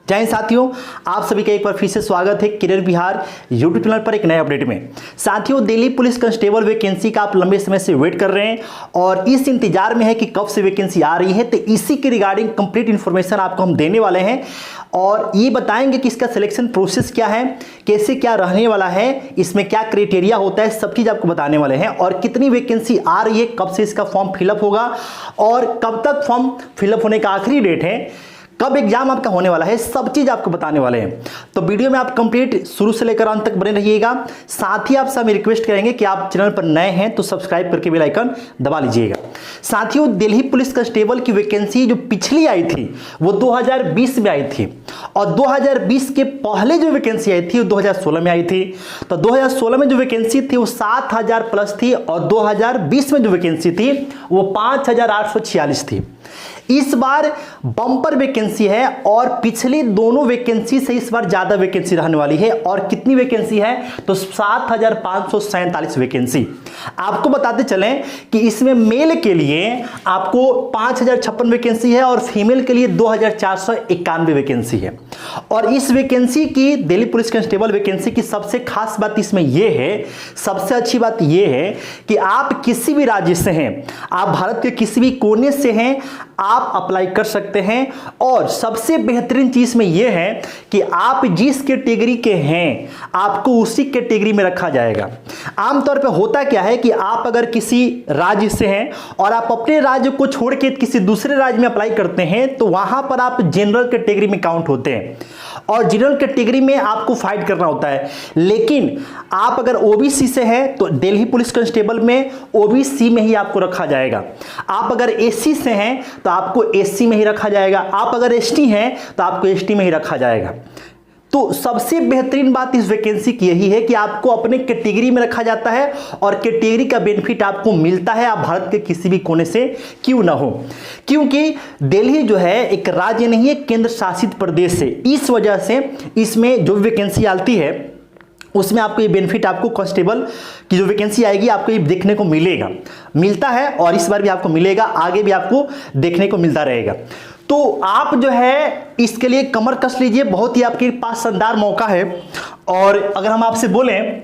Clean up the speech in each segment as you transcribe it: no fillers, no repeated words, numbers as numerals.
जय हिंद साथियों, आप सभी का एक बार फिर से स्वागत है करियर बिहार यूट्यूब चैनल पर एक नए अपडेट में। साथियों, दिल्ली पुलिस कांस्टेबल वैकेंसी का आप लंबे समय से वेट कर रहे हैं और इस इंतजार में है कि कब से वैकेंसी आ रही है, तो इसी के रिगार्डिंग कंप्लीट इन्फॉर्मेशन आपको हम देने वाले हैं और ये बताएंगे कि इसका सिलेक्शन प्रोसेस क्या है, कैसे क्या रहने वाला है, इसमें क्या क्राइटेरिया होता है, सब चीज़ आपको बताने वाले हैं और कितनी वैकेंसी आ रही है, कब से इसका फॉर्म फिलअप होगा और कब तक फॉर्म फिलअप होने का आखिरी डेट है, कब एग्जाम आपका होने वाला है, सब चीज आपको बताने वाले हैं। तो वीडियो में आप कंप्लीट शुरू से लेकर अंत तक बने रहिएगा। साथ ही आप सब रिक्वेस्ट करेंगे कि आप चैनल पर नए हैं तो सब्सक्राइब करके बेल आइकन दबा लीजिएगा। साथियों, दिल्ली पुलिस कांस्टेबल की वैकेंसी जो पिछली आई थी वो 2020 में आई थी और 2020 के पहले जो वैकेंसी आई थी वो 2016 में आई थी। तो 2016 में जो वैकेंसी थी वो 7000 प्लस थी और 2020 में जो वैकेंसी थी वो 5846 थी। इस बार बम्पर वैकेंसी है और पिछली दोनों वैकेंसी से इस बार ज्यादा वैकेंसी रहने वाली है। और कितनी वैकेंसी है तो 7547 वैकेंसी। आपको बताते चलें कि इसमें मेल के लिए आपको 5056 वैकेंसी है और फीमेल के लिए 2491 वैकेंसी है। और इस वैकेंसी की दिल्ली पुलिस कांस्टेबल वैकेंसी की सबसे खास बात इसमें यह है, सबसे अच्छी बात यह है कि आप किसी भी राज्य से हैं, आप भारत के किसी भी कोने से हैं, आप अप्लाई कर सकते हैं। और सबसे बेहतरीन चीज में यह है कि आप जिस कैटेगरी के हैं आपको उसी कैटेगरी में रखा जाएगा। आमतौर पे होता क्या है कि आप अगर किसी राज्य से हैं और आप अपने राज्य को छोड़ के किसी दूसरे राज्य में अप्लाई करते हैं तो वहां पर आप जनरल कैटेगरी में काउंट होते हैं और जनरल कैटेगरी में आपको फाइट करना होता है। लेकिन आप अगर ओबीसी से हैं तो दिल्ली पुलिस कांस्टेबल में ओबीसी में ही आपको रखा जाएगा। आप अगर एससी से हैं तो आपको एससी में ही रखा जाएगा। आप अगर एसटी हैं तो आपको एसटी में ही रखा जाएगा। तो सबसे बेहतरीन बात इस वैकेंसी की यही है कि आपको अपने कैटेगरी में रखा जाता है और कैटेगरी का बेनिफिट आपको मिलता है, आप भारत के किसी भी कोने से क्यों ना हो। क्योंकि दिल्ली जो है एक राज्य नहीं है, केंद्र शासित प्रदेश है। इस वजह से इसमें जो वैकेंसी आती है उसमें आपको ये बेनिफिट, आपको कांस्टेबल की जो वैकेंसी आएगी आपको ये देखने को मिलता है और इस बार भी आपको मिलेगा, आगे भी आपको देखने को मिलता रहेगा। तो आप जो है इसके लिए कमर कस लीजिए, बहुत ही आपके पास शानदार मौका है। और अगर हम आपसे बोलें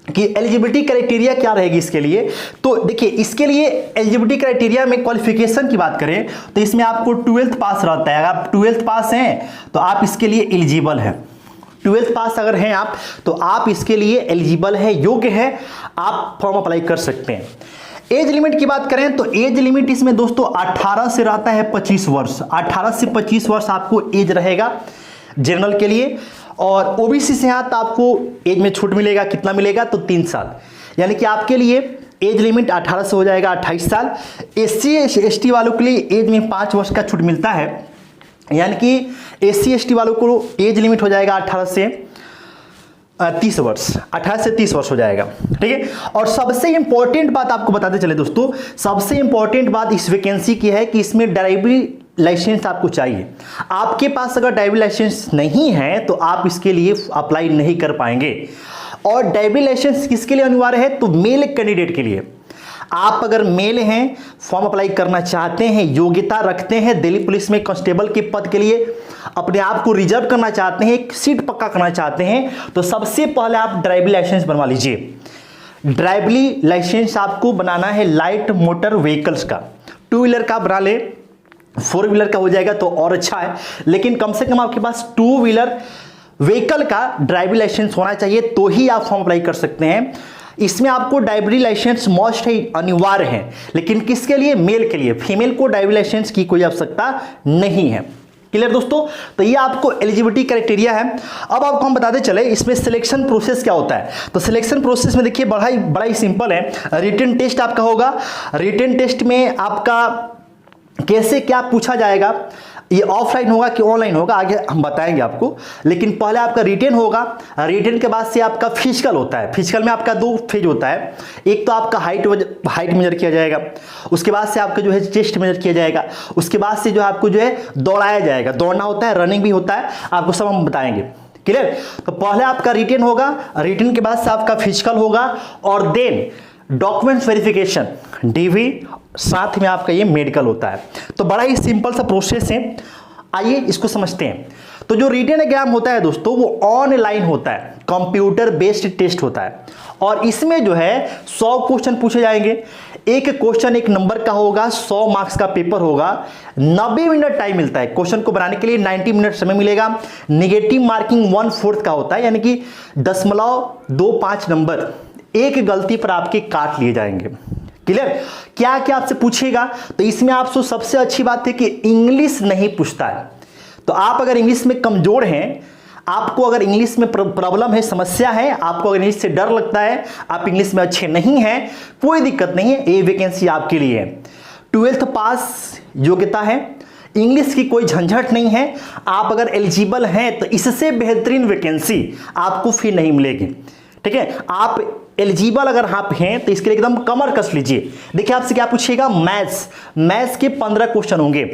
कि एलिजिबिलिटी क्राइटेरिया क्या रहेगी इसके लिए, तो देखिए इसके लिए एलिजिबिलिटी क्राइटेरिया में क्वालिफिकेशन की बात करें तो इसमें आपको 12th पास रहता है। अगर आप 12th पास हैं तो आप इसके लिए एलिजिबल हैं। 12th पास अगर हैं आप तो आप इसके लिए एलिजिबल है, योग्य है, आप फॉर्म अप्लाई कर सकते हैं। एज लिमिट की बात करें तो एज लिमिट इसमें दोस्तों 18 से रहता है 25 वर्ष। 18 से 25 वर्ष आपको एज रहेगा जनरल के लिए। और ओबीसी से यहाँ तो आपको एज में छूट मिलेगा, कितना मिलेगा तो 3 साल, यानी कि आपके लिए एज लिमिट 18 से हो जाएगा 28 साल। एससी एसटी वालों के लिए एज में 5 वर्ष का छूट मिलता है, यानी कि एससी एसटी वालों को एज लिमिट हो जाएगा 18 से 30 वर्ष, 18 से 30 वर्ष हो जाएगा, ठीक है। और सबसे इंपॉर्टेंट बात आपको बताते चले दोस्तों, सबसे इंपॉर्टेंट बात इस वैकेंसी की है कि इसमें ड्राइविंग लाइसेंस आपको चाहिए। आपके पास अगर ड्राइविंग लाइसेंस नहीं है तो आप इसके लिए अप्लाई नहीं कर पाएंगे। और ड्राइविंग लाइसेंस किसके लिए अनिवार्य है तो मेल कैंडिडेट के लिए। आप अगर मेल हैं, फॉर्म अप्लाई करना चाहते हैं, योग्यता रखते हैं, दिल्ली पुलिस में कांस्टेबल के पद के लिए अपने आप को रिजर्व करना चाहते हैं, एक सीट पक्का करना चाहते हैं, तो सबसे पहले आप ड्राइविंग लाइसेंस बनवा लीजिए। ड्राइविंग लाइसेंस आपको बनाना है लाइट मोटर व्हीकल्स का। 2 व्हीलर का बना ले, 4 व्हीलर का हो जाएगा तो और अच्छा है, लेकिन कम से कम आपके पास 2 व्हीलर व्हीकल का ड्राइविंग लाइसेंस होना चाहिए तो ही आप फॉर्म अप्लाई कर सकते हैं। इसमें आपको ड्राइविंग लाइसेंस मस्ट है, अनिवार्य है, लेकिन किसके लिए, मेल के लिए। फीमेल को ड्राइविंग लाइसेंस की कोई आवश्यकता नहीं है। क्लियर दोस्तों, तो ये आपको एलिजिबिलिटी क्राइटेरिया है। अब आपको हम बताते चले इसमें सिलेक्शन प्रोसेस क्या होता है। तो सिलेक्शन प्रोसेस में देखिए बड़ा ही सिंपल है। रिटन टेस्ट आपका होगा। रिटन टेस्ट में आपका कैसे क्या पूछा जाएगा, ये ऑफलाइन होगा कि ऑनलाइन होगा आगे हम बताएंगे आपको, लेकिन पहले आपका रिटेन होगा। रिटेन के बाद से आपका फिजिकल होता है। फिजिकल में आपका 2 फेज होता है। एक तो आपका हाइट मेजर किया जाएगा, उसके बाद से आपका जो है चेस्ट मेजर किया जाएगा, उसके बाद से जो आपको जो है दौड़ाया जाएगा। दौड़ना होता है, रनिंग भी होता है, आपको सब हम बताएंगे। क्लियर, तो पहले आपका रिटेन होगा, रिटेन के बाद से आपका फिजिकल होगा और देन डॉक्यूमेंट्स वेरिफिकेशन डीवी, साथ में आपका ये मेडिकल होता है। तो बड़ा ही सिंपल सा प्रोसेस है। आइए इसको समझते हैं। तो जो रिटन एग्जाम होता है दोस्तों वो ऑनलाइन होता है, कंप्यूटर बेस्ड टेस्ट होता है और इसमें जो है 100 क्वेश्चन पूछे जाएंगे। एक क्वेश्चन 1 नंबर का होगा, 100 मार्क्स का पेपर होगा, 90 मिनट टाइम मिलता है क्वेश्चन को बनाने के लिए, 90 मिनट समय मिलेगा। निगेटिव मार्किंग 1/4 का होता है, यानी कि 0.25 नंबर एक गलती पर आपके काट लिए जाएंगे। क्लियर? क्या क्या आपसे पूछेगा, तो इसमें आपसे सबसे अच्छी बात है कि इंग्लिश नहीं पूछता है। तो आप अगर इंग्लिश में कमजोर हैं, आपको अगर इंग्लिश में प्रॉब्लम है, समस्या है, आपको अगर इंग्लिश से डर लगता है, आप इंग्लिश में अच्छे नहीं हैं, कोई दिक्कत नहीं है, ये वैकेंसी आपके लिए है। 12th पास योग्यता है, इंग्लिश की कोई झंझट नहीं है। आप अगर एलिजिबल हैं तो इससे बेहतरीन वैकेंसी आपको फिर नहीं मिलेगी। ठीक है, आप एलिजिबल अगर आप हैं तो इसके लिए एकदम कमर कस लीजिए। देखिए आपसे क्या पूछेगा, मैथ्स के 15 क्वेश्चन होंगे,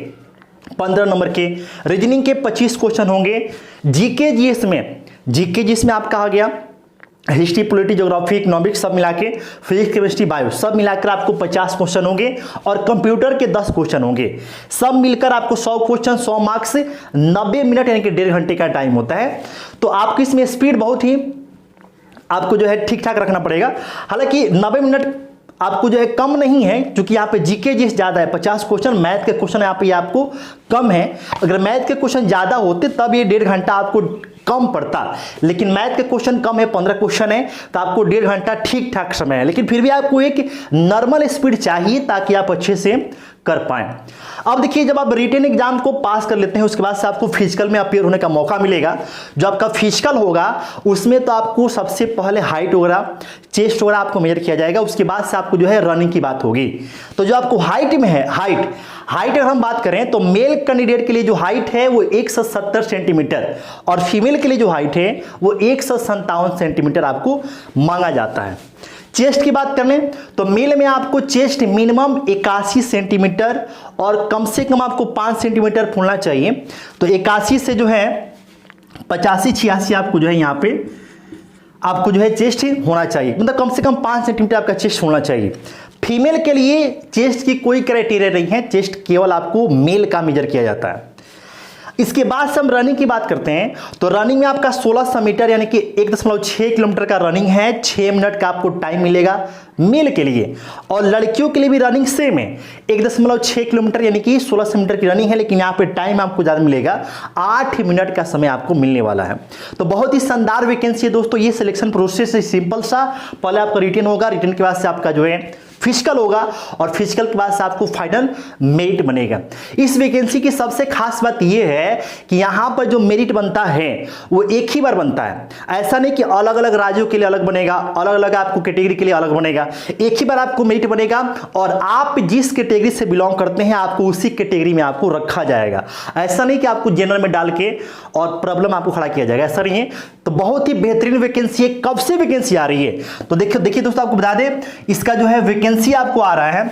15 नंबर के। रीजनिंग के 25 क्वेश्चन होंगे। जीके जीएस में आप कहा गया हिस्ट्री, पॉलिटी, ज्योग्राफी, इकोनॉमिक्स सब मिला के, फिजिक्स, केमिस्ट्री, बायो सब मिलाकर आपको 50 क्वेश्चन होंगे और कंप्यूटर के 10 क्वेश्चन होंगे। सब मिलकर आपको 100 क्वेश्चन, 100 मार्क्स, 90 मिनट यानी कि 1.5 घंटे का टाइम होता है। तो आपकी इसमें स्पीड बहुत ही आपको जो है ठीक ठाक रखना पड़ेगा। हालांकि 90 मिनट आपको जो है कम नहीं है, क्योंकि यहाँ पे जीके जिस ज्यादा है, 50 क्वेश्चन, मैथ के क्वेश्चन यहाँ पे आपको कम है। अगर मैथ के क्वेश्चन ज्यादा होते तब ये 1.5 घंटा आपको कम पड़ता, लेकिन मैथ के क्वेश्चन कम है, 15 क्वेश्चन है, तो आपको 1.5 घंटा ठीक ठाक समय है। लेकिन फिर भी आपको एक नॉर्मल स्पीड चाहिए ताकि आप अच्छे से कर पाएं। अब देखिए, जब आप रिटन एग्जाम को पास कर लेते हैं उसके बाद से आपको फिजिकल में अपीयर होने का मौका मिलेगा। जो आपका फिजिकल होगा उसमें तो आपको सबसे पहले हाइट वगैरह, चेस्ट वगैरह आपको मेजर किया जाएगा। उसके बाद से आपको जो है रनिंग की बात होगी। तो जो आपको हाइट में है, हाइट अगर हम बात करें तो मेल कैंडिडेट के लिए जो हाइट है वो 170 सेंटीमीटर और फीमेल के लिए जो हाइट है वो 157 सेंटीमीटर आपको मांगा जाता है। चेस्ट की बात कर लें तो मेल में आपको चेस्ट मिनिमम 81 सेंटीमीटर और कम से कम आपको 5 सेंटीमीटर फूलना चाहिए। तो 81 से जो है 85-86 आपको जो है यहाँ पे आपको जो है चेस्ट होना चाहिए, मतलब कम से कम 5 सेंटीमीटर आपका चेस्ट होना चाहिए। फीमेल के लिए चेस्ट की कोई क्राइटेरिया नहीं है, चेस्ट केवल आपको मेल का मेजर किया जाता है। इसके बाद से हम रनिंग की बात करते हैं तो रनिंग में आपका 1600 मीटर यानी कि 1.6 किलोमीटर का रनिंग है। 6 मिनट का आपको टाइम मिलेगा मेल के लिए, और लड़कियों के लिए भी रनिंग सेम है, 1.6 किलोमीटर यानी कि 1600 मीटर की रनिंग है, लेकिन यहाँ पे टाइम आपको ज़्यादा मिलेगा, 8 मिनट का समय आपको मिलने वाला है। तो बहुत ही शानदार वैकेंसी है दोस्तों। ये सिलेक्शन प्रोसेस है सिंपल सा, पहले आपका रिटन होगा, रिटन के बाद से आपका जो है फिजिकल होगा और फिजिकल के बाद से आपको फाइनल मेरिट बनेगा। इस वैकेंसी की सबसे खास बात यह है कि यहाँ पर जो मेरिट बनता है वो एक ही बार बनता है। ऐसा नहीं कि अलग अलग राज्यों के लिए अलग बनेगा, अलग अलग आपको कैटेगरी के लिए अलग बनेगा, एक ही बार आपको मेरिट बनेगा और आप जिस कैटेगरी से बिलोंग करते हैं आपको उसी कैटेगरी में आपको रखा जाएगा। ऐसा नहीं कि आपको जनरल में डाल के और प्रॉब्लम आपको खड़ा किया जाएगा, ऐसा नहीं है। तो बहुत ही बेहतरीन वैकेंसी है। कब से वैकेंसी आ रही है तो देखिए दोस्तों, आपको बता दें इसका जो है वैकेंसी आपको आ रहा है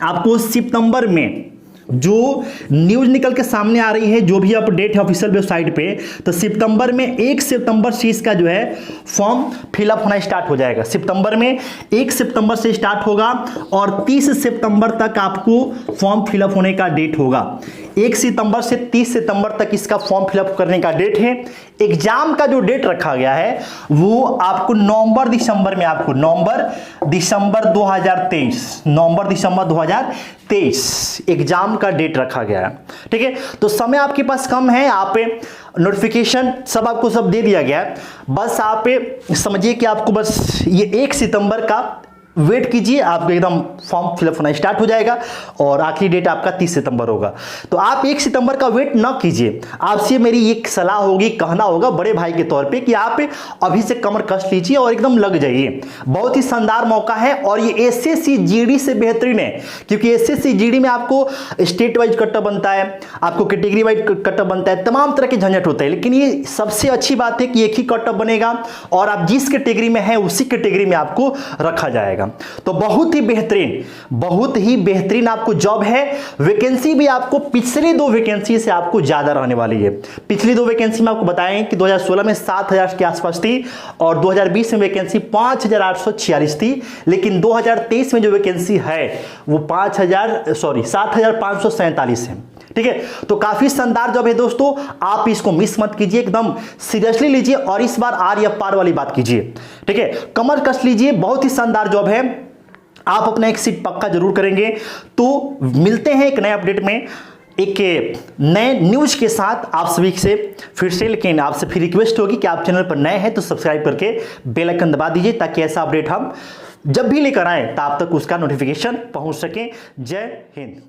आपको सितंबर में। जो न्यूज निकल के सामने आ रही है, जो भी अपडेट है ऑफिशियल वेबसाइट पे, तो सितंबर में 1 सितंबर से इसका जो है फॉर्म फिलअप होना स्टार्ट हो जाएगा। सितंबर में 1 सितंबर से स्टार्ट होगा और 30 सितंबर तक आपको फॉर्म फिलअप होने का डेट होगा। 1 सितंबर से 30 सितंबर तक इसका फॉर्म फिलअप करने का डेट है। एग्जाम का जो डेट रखा गया है वो आपको नवंबर दिसंबर 2023 एग्जाम का डेट रखा गया है। ठीक है, तो समय आपके पास कम है। आप नोटिफिकेशन सब आपको सब दे दिया गया है, बस आप समझिए कि आपको बस ये 1 सितंबर का वेट कीजिए, आपको एकदम फॉर्म फिलअप होना स्टार्ट हो जाएगा और आखिरी डेट आपका 30 सितंबर होगा। तो आप 1 सितंबर का वेट ना कीजिए। आपसे मेरी एक सलाह होगी, कहना होगा बड़े भाई के तौर पे कि आप अभी से कमर कस लीजिए और एकदम लग जाइए। बहुत ही शानदार मौका है और ये एसएससी जीडी से बेहतरीन है, क्योंकि एसएससी जीडी में आपको स्टेट वाइज कट ऑफ बनता है, आपको कैटेगरी वाइज कट ऑफ बनता है, तमाम तरह के झंझट होते हैं। लेकिन ये सबसे अच्छी बात है कि एक ही कट ऑफ बनेगा और आप जिस कैटेगरी में है उसी कैटेगरी में आपको रखा जाएगा। तो बहुत ही बेहतरीन आपको जॉब है। वैकेंसी भी आपको पिछली 2 वैकेंसी से आपको ज्यादा रहने वाली है। पिछली 2 वैकेंसी में आपको बताएं कि 2016 में 7000 के आसपास थी और 2020 में वैकेंसी 5846 थी, लेकिन 2023 में जो वैकेंसी है वो 7547 है। ठीक है, तो काफी शानदार जॉब है दोस्तों, आप इसको मिस मत कीजिए, एकदम सीरियसली लीजिए और इस बार आर या पार वाली बात कीजिए। ठीक है, कमर कस लीजिए, बहुत ही शानदार जॉब है, आप अपना एक सीट पक्का जरूर करेंगे। तो मिलते हैं एक नए अपडेट में एक नए न्यूज के साथ आप सभी से फिर से, लेकिन आपसे फिर रिक्वेस्ट होगी कि आप चैनल पर नए हैं तो सब्सक्राइब करके बेल आइकन दबा दीजिए, ताकि ऐसा अपडेट हम जब भी लेकर आए तो आप तक उसका नोटिफिकेशन पहुंच सके। जय हिंद।